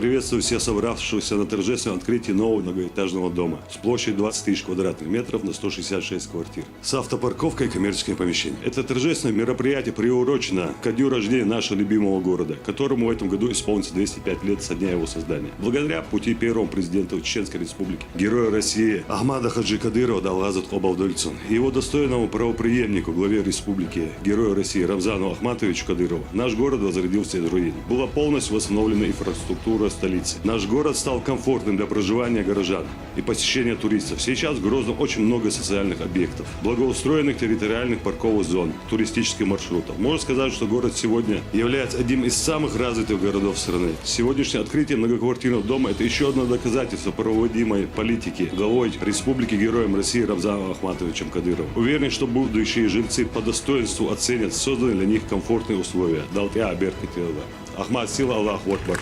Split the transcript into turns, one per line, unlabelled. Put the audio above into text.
Приветствую всех собравшихся на торжественном открытии нового многоэтажного дома с площадью 20 тысяч квадратных метров на 166 квартир с автопарковкой и коммерческими помещениями. Это торжественное мероприятие приурочено ко дню рождения нашего любимого города, которому в этом году исполнится 205 лет со дня его создания. Благодаря пути первому президенту Чеченской Республики, героя России Ахмада Хаджи Кадырова Далгазат Обалдольцун и его достойному правопреемнику, главе республики, герою России Рамзану Ахматовичу Кадырову, наш город возродился из руин. Была полностью восстановлена инфраструктура столицы. Наш город стал комфортным для проживания горожан и посещения туристов. Сейчас в Грозном очень много социальных объектов, благоустроенных территориальных парковых зон, туристических маршрутов. Можно сказать, что город сегодня является одним из самых развитых городов страны. Сегодняшнее открытие многоквартирного дома – это еще одно доказательство проводимой политики главой республики, героем России Рамзаном Ахматовичем Кадыровым. Уверен, что будущие жильцы по достоинству оценят созданные для них комфортные условия. Ахмад Сила, Аллаху Акбар.